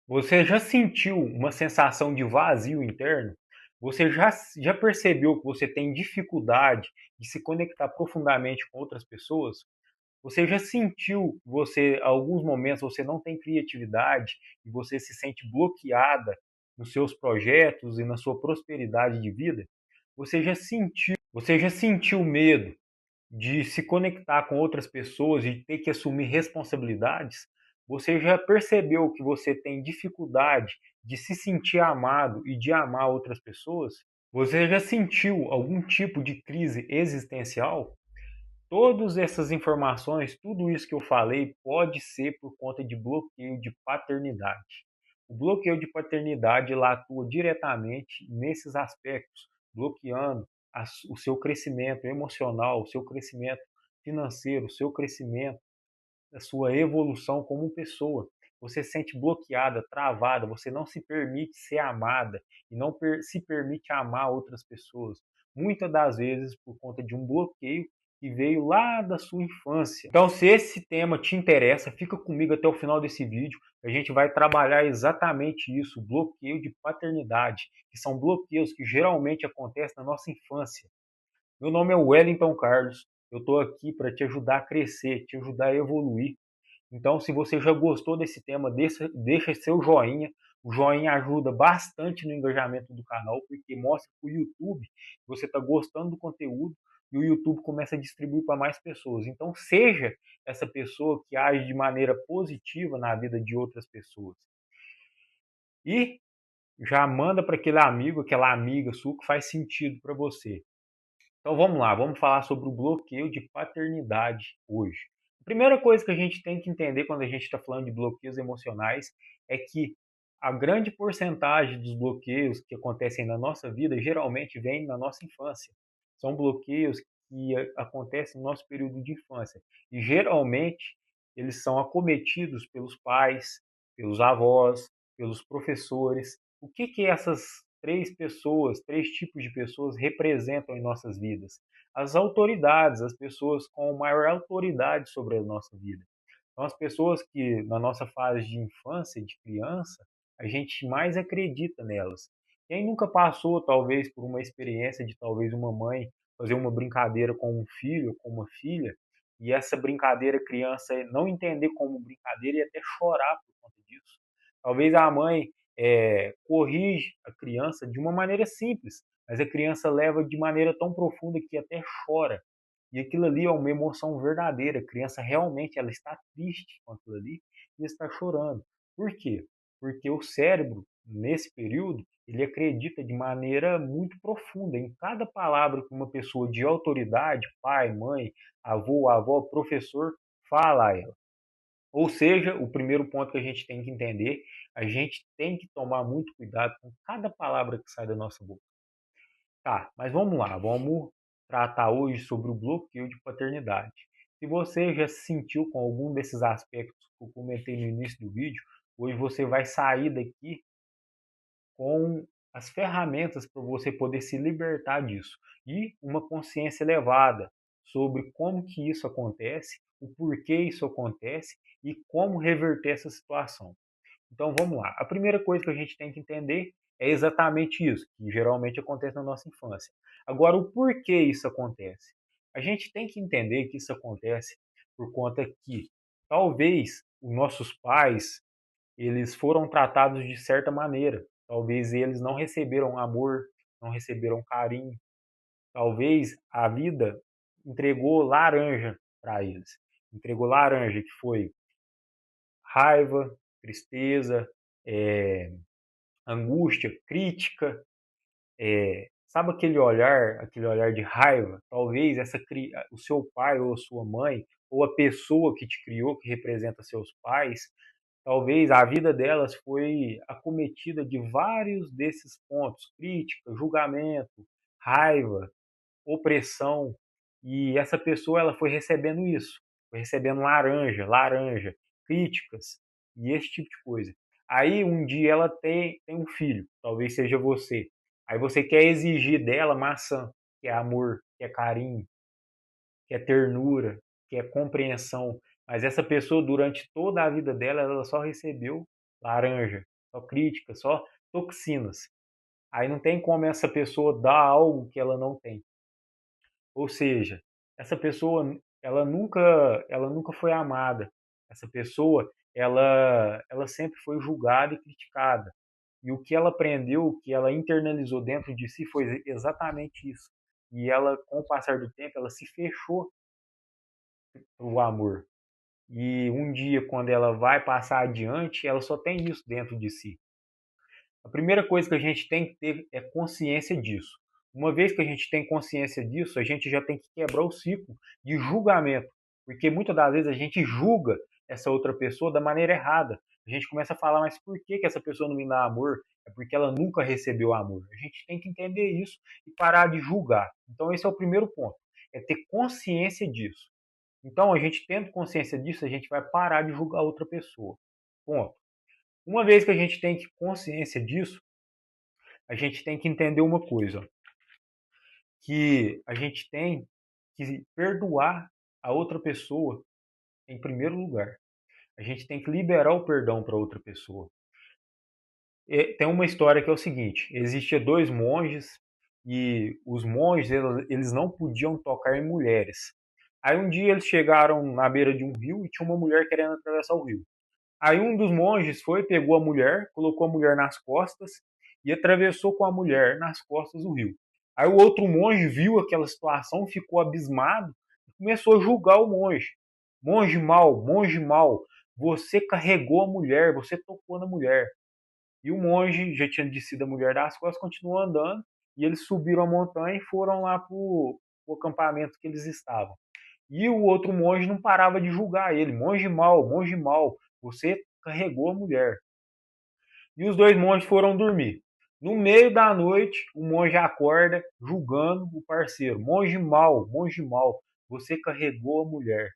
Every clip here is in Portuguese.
Você já sentiu uma sensação de vazio interno? Você já percebeu que você tem dificuldade de se conectar profundamente com outras pessoas? Você já sentiu que você, em alguns momentos, você não tem criatividade e você se sente bloqueada nos seus projetos e na sua prosperidade de vida? Você já sentiu medo de se conectar com outras pessoas e ter que assumir responsabilidades? Você já percebeu que você tem dificuldade de se sentir amado e de amar outras pessoas? Você já sentiu algum tipo de crise existencial? Todas essas informações, tudo isso que eu falei, pode ser por conta de bloqueio de paternidade. O bloqueio de paternidade lá atua diretamente nesses aspectos, bloqueando o seu crescimento emocional, o seu crescimento financeiro, o seu crescimento, a sua evolução como pessoa. Você se sente bloqueada, travada, você não se permite ser amada e não se permite amar outras pessoas. Muitas das vezes por conta de um bloqueio que veio lá da sua infância. Então, se esse tema te interessa, fica comigo até o final desse vídeo. A gente vai trabalhar exatamente isso, bloqueio de paternidade, que são bloqueios que geralmente acontecem na nossa infância. Meu nome é Wellington Carlos. Eu estou aqui para te ajudar a crescer, te ajudar a evoluir. Então, se você já gostou desse tema, deixa seu joinha. O joinha ajuda bastante no engajamento do canal, porque mostra para o YouTube que você está gostando do conteúdo e o YouTube começa a distribuir para mais pessoas. Então, seja essa pessoa que age de maneira positiva na vida de outras pessoas. E já manda para aquele amigo, aquela amiga sua que faz sentido para você. Então vamos lá, vamos falar sobre o bloqueio de paternidade hoje. A primeira coisa que a gente tem que entender quando a gente está falando de bloqueios emocionais é que a grande porcentagem dos bloqueios que acontecem na nossa vida geralmente vem na nossa infância. São bloqueios que acontecem no nosso período de infância. E geralmente eles são acometidos pelos pais, pelos avós, pelos professores. O que que essas três pessoas, três tipos de pessoas representam em nossas vidas? As autoridades, as pessoas com maior autoridade sobre a nossa vida. São as pessoas que, na nossa fase de infância, de criança, a gente mais acredita nelas. Quem nunca passou, talvez, por uma experiência de talvez uma mãe fazer uma brincadeira com um filho, com uma filha, e essa brincadeira, a criança não entender como brincadeira e até chorar por conta disso. Talvez a mãe corrige a criança de uma maneira simples, mas a criança leva de maneira tão profunda que até chora. E aquilo ali é uma emoção verdadeira. A criança realmente ela está triste com aquilo ali e está chorando. Por quê? Porque o cérebro, nesse período, ele acredita de maneira muito profunda em cada palavra que uma pessoa de autoridade, pai, mãe, avô, avó, professor, fala a ela. Ou seja, o primeiro ponto que a gente tem que entender, a gente tem que tomar muito cuidado com cada palavra que sai da nossa boca. Tá, mas vamos lá, vamos tratar hoje sobre o bloqueio de paternidade. Se você já se sentiu com algum desses aspectos que eu comentei no início do vídeo, hoje você vai sair daqui com as ferramentas para você poder se libertar disso e uma consciência elevada sobre como que isso acontece, o porquê isso acontece e como reverter essa situação. Então vamos lá. A primeira coisa que a gente tem que entender é exatamente isso, que geralmente acontece na nossa infância. Agora, o porquê isso acontece? A gente tem que entender que isso acontece por conta que talvez os nossos pais eles foram tratados de certa maneira. Talvez eles não receberam amor, não receberam carinho. Talvez a vida entregou laranja para eles. Entregou laranja, que foi raiva, tristeza, é, angústia, crítica, sabe aquele olhar de raiva? Talvez o seu pai ou a sua mãe ou a pessoa que te criou, que representa seus pais, talvez a vida delas foi acometida de vários desses pontos: crítica, julgamento, raiva, opressão. E essa pessoa ela foi recebendo isso, foi recebendo laranja, críticas e esse tipo de coisa. Aí um dia ela tem um filho, talvez seja você. Aí você quer exigir dela maçã, que é amor, que é carinho, que é ternura, que é compreensão. Mas essa pessoa, durante toda a vida dela, ela só recebeu laranja. só crítica, só toxinas. Aí não tem como essa pessoa dar algo que ela não tem. Ou seja, essa pessoa ela nunca foi amada. Essa pessoa ela sempre foi julgada e criticada. E o que ela aprendeu, o que ela internalizou dentro de si foi exatamente isso. E ela, com o passar do tempo, ela se fechou para o amor. E um dia, quando ela vai passar adiante, ela só tem isso dentro de si. A primeira coisa que a gente tem que ter é consciência disso. Uma vez que a gente tem consciência disso, a gente já tem que quebrar o ciclo de julgamento, porque muitas das vezes a gente julga essa outra pessoa da maneira errada. A gente começa a falar, mas por que essa pessoa não me dá amor? É porque ela nunca recebeu amor. A gente tem que entender isso e parar de julgar. Então, esse é o primeiro ponto, é ter consciência disso. Então, a gente tendo consciência disso, a gente vai parar de julgar outra pessoa. Ponto. Uma vez que a gente tem consciência disso, a gente tem que entender uma coisa, que a gente tem que perdoar a outra pessoa em primeiro lugar. A gente tem que liberar o perdão para outra pessoa. E tem uma história que é o seguinte: existia dois monges e os monges eles não podiam tocar em mulheres. Aí um dia eles chegaram na beira de um rio e tinha uma mulher querendo atravessar o rio. Aí um dos monges foi, pegou a mulher, colocou a mulher nas costas e atravessou com a mulher nas costas o rio. Aí o outro monge viu aquela situação, ficou abismado e começou a julgar o monge. Monge mal, você carregou a mulher, você tocou na mulher. E o monge já tinha descido a mulher das costas, continuou andando e eles subiram a montanha e foram lá para o acampamento que eles estavam. E o outro monge não parava de julgar ele. Monge mal, você carregou a mulher. E os dois monges foram dormir. No meio da noite, o monge acorda julgando o parceiro. Monge mal, você carregou a mulher.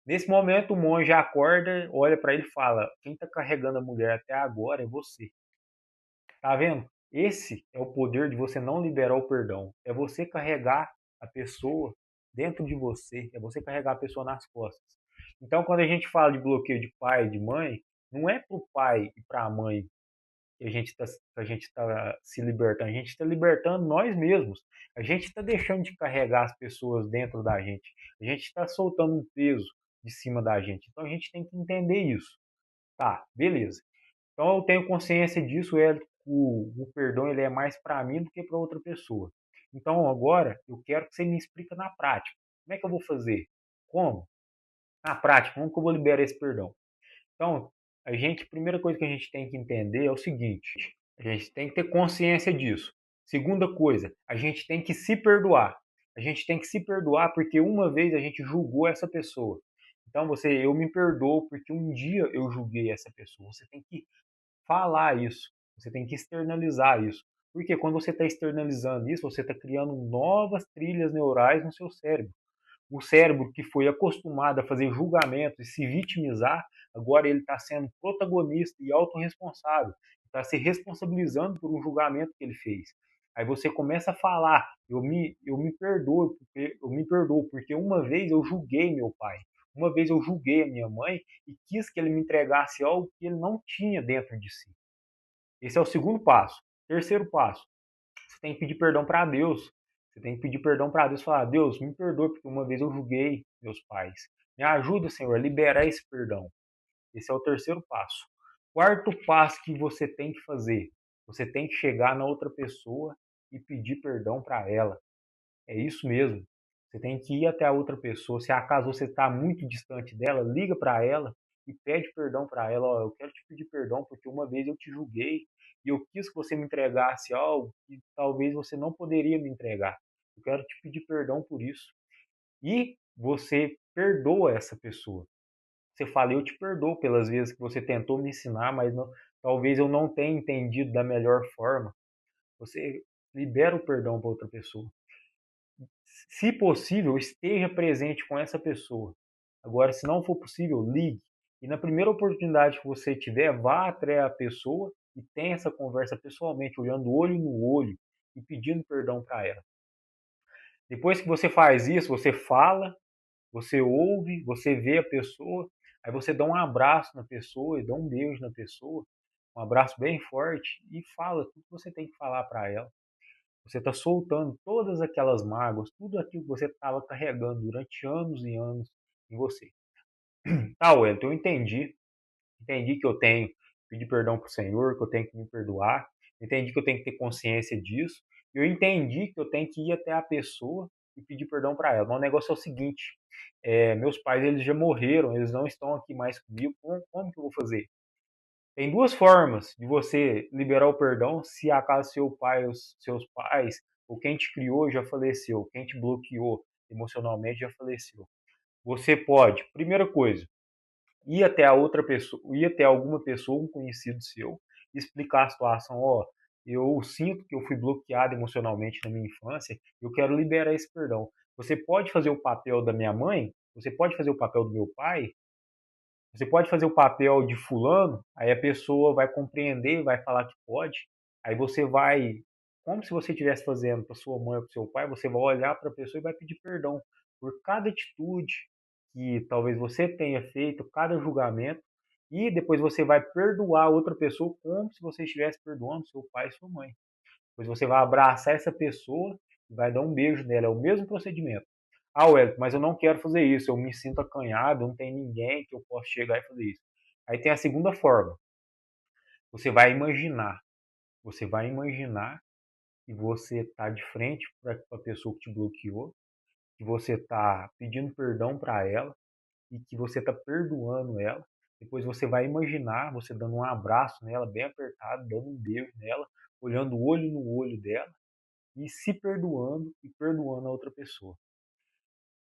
Nesse momento, o monge acorda, olha para ele e fala: quem está carregando a mulher até agora é você. Tá vendo? Esse é o poder de você não liberar o perdão. É você carregar a pessoa dentro de você, é você carregar a pessoa nas costas. Então, quando a gente fala de bloqueio de pai e de mãe, não é para o pai e para a mãe que a gente está se libertando, a gente está libertando nós mesmos. A gente está deixando de carregar as pessoas dentro da gente. A gente está soltando um peso de cima da gente. Então, a gente tem que entender isso. Tá, beleza. Então eu tenho consciência disso, o perdão ele é mais para mim do que para outra pessoa. Então agora eu quero que você me explique na prática. Como é que eu vou fazer? Como? Na prática, como que eu vou liberar esse perdão? Então, a primeira coisa que a gente tem que entender é o seguinte: a gente tem que ter consciência disso. Segunda coisa, a gente tem que se perdoar. A gente tem que se perdoar porque uma vez a gente julgou essa pessoa. Então eu me perdoo porque um dia eu julguei essa pessoa. Você tem que falar isso, você tem que externalizar isso. Porque quando você está externalizando isso, você está criando novas trilhas neurais no seu cérebro. O cérebro que foi acostumado a fazer julgamentos e se vitimizar, agora ele está sendo protagonista e autorresponsável, está se responsabilizando por um julgamento que ele fez. Aí você começa a falar, eu me perdoo, porque uma vez eu julguei meu pai, uma vez eu julguei a minha mãe e quis que ele me entregasse algo que ele não tinha dentro de si. Esse é o segundo passo. Terceiro passo, você tem que pedir perdão para Deus. Você tem que pedir perdão para Deus, falar: Deus, me perdoe porque uma vez eu julguei meus pais. Me ajuda, Senhor, a liberar esse perdão. Esse é o terceiro passo. Quarto passo que você tem que fazer, você tem que chegar na outra pessoa e pedir perdão para ela. É isso mesmo. Você tem que ir até a outra pessoa. Se acaso você está muito distante dela, liga para ela e pede perdão para ela. Ó, eu quero te pedir perdão porque uma vez eu te julguei e eu quis que você me entregasse algo que talvez você não poderia me entregar. Eu quero te pedir perdão por isso. E você perdoa essa pessoa. Você fala: eu te perdoo pelas vezes que você tentou me ensinar, mas talvez eu não tenha entendido da melhor forma. Você libera o perdão para outra pessoa. Se possível, esteja presente com essa pessoa. Agora, se não for possível, ligue. E na primeira oportunidade que você tiver, vá até a pessoa e tenha essa conversa pessoalmente, olhando olho no olho e pedindo perdão para ela. Depois que você faz isso, você fala, você ouve, você vê a pessoa, aí você dá um abraço na pessoa e dá um beijo na pessoa, um abraço bem forte e fala tudo que você tem que falar para ela. Você está soltando todas aquelas mágoas, tudo aquilo que você estava carregando durante anos e anos em você. Tá, Wellington, eu entendi que eu tenho que pedir perdão para o Senhor, que eu tenho que me perdoar, entendi que eu tenho que ter consciência disso, eu entendi que eu tenho que ir até a pessoa e pedir perdão para ela. Mas o negócio é o seguinte, meus pais eles já morreram, eles não estão aqui mais comigo, como que eu vou fazer? Tem duas formas de você liberar o perdão se acaso seu pai ou seus pais, ou quem te criou já faleceu, quem te bloqueou emocionalmente já faleceu. Você pode, primeira coisa, ir até a outra pessoa, ir até alguma pessoa, um conhecido seu, explicar a situação, ó, eu sinto que eu fui bloqueado emocionalmente na minha infância, eu quero liberar esse perdão. Você pode fazer o papel da minha mãe, você pode fazer o papel do meu pai, você pode fazer o papel de fulano, aí a pessoa vai compreender, vai falar que pode, aí você vai, como se você estivesse fazendo para sua mãe ou para seu pai, você vai olhar para a pessoa e vai pedir perdão por cada atitude que talvez você tenha feito, cada julgamento, e depois você vai perdoar outra pessoa como se você estivesse perdoando seu pai e sua mãe. Depois você vai abraçar essa pessoa e vai dar um beijo nela, é o mesmo procedimento. Ah, Wellington, mas eu não quero fazer isso, eu me sinto acanhado, não tem ninguém que eu possa chegar e fazer isso. Aí tem a segunda forma. Você vai imaginar. Você vai imaginar que você está de frente para a pessoa que te bloqueou, que você está pedindo perdão para ela e que você está perdoando ela. Depois você vai imaginar você dando um abraço nela, bem apertado, dando um beijo nela, olhando o olho no olho dela e se perdoando e perdoando a outra pessoa.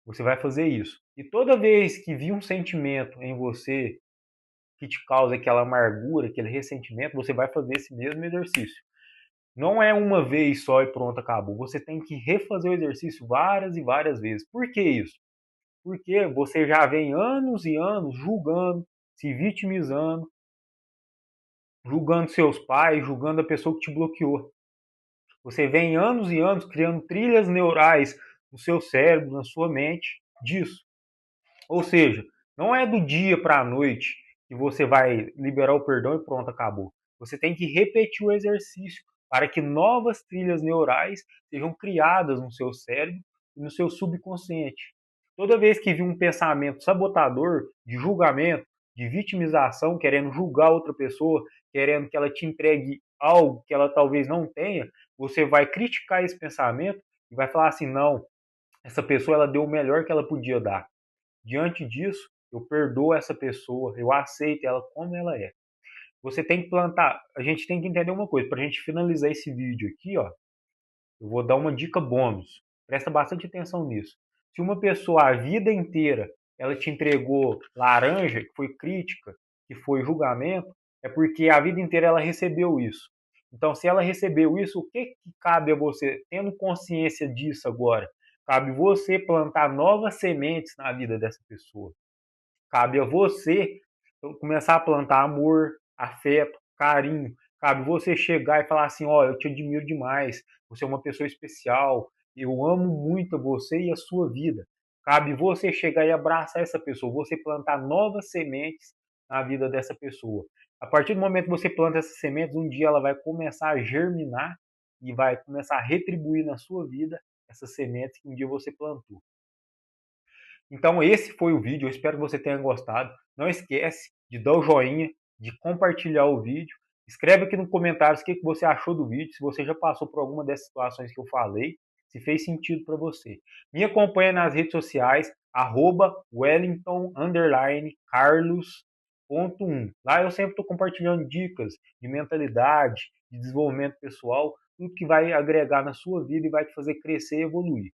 Você vai fazer isso. E toda vez que vir um sentimento em você que te causa aquela amargura, aquele ressentimento, você vai fazer esse mesmo exercício. Não é uma vez só e pronto, acabou. Você tem que refazer o exercício várias e várias vezes. Por que isso? Porque você já vem anos e anos julgando, se vitimizando, julgando seus pais, julgando a pessoa que te bloqueou. Você vem anos e anos criando trilhas neurais no seu cérebro, na sua mente, disso. Ou seja, não é do dia para a noite que você vai liberar o perdão e pronto, acabou. Você tem que repetir o exercício para que novas trilhas neurais sejam criadas no seu cérebro e no seu subconsciente. Toda vez que vir um pensamento sabotador, de julgamento, de vitimização, querendo julgar outra pessoa, querendo que ela te entregue algo que ela talvez não tenha, você vai criticar esse pensamento e vai falar assim: não, essa pessoa ela deu o melhor que ela podia dar. Diante disso, eu perdoo essa pessoa, eu aceito ela como ela é. Você tem que plantar, a gente tem que entender uma coisa, para a gente finalizar esse vídeo aqui, ó, eu vou dar uma dica bônus. Presta bastante atenção nisso. Se uma pessoa a vida inteira ela te entregou laranja, que foi crítica, que foi julgamento, é porque a vida inteira ela recebeu isso. Então, se ela recebeu isso, o que cabe a você, tendo consciência disso agora? Cabe você plantar novas sementes na vida dessa pessoa. Cabe a você começar a plantar amor, afeto, carinho. Cabe você chegar e falar assim: ó, eu te admiro demais, você é uma pessoa especial, eu amo muito você e a sua vida. Cabe você chegar e abraçar essa pessoa, você plantar novas sementes na vida dessa pessoa. A partir do momento que você planta essas sementes, um dia ela vai começar a germinar e vai começar a retribuir na sua vida essas sementes que um dia você plantou. Então esse foi o vídeo, eu espero que você tenha gostado. Não esquece de dar o joinha, de compartilhar o vídeo. Escreve aqui nos comentários o que você achou do vídeo, se você já passou por alguma dessas situações que eu falei, se fez sentido para você. Me acompanha nas redes sociais, @wellington_carlos.1. Lá eu sempre estou compartilhando dicas de mentalidade, de desenvolvimento pessoal, tudo que vai agregar na sua vida e vai te fazer crescer e evoluir.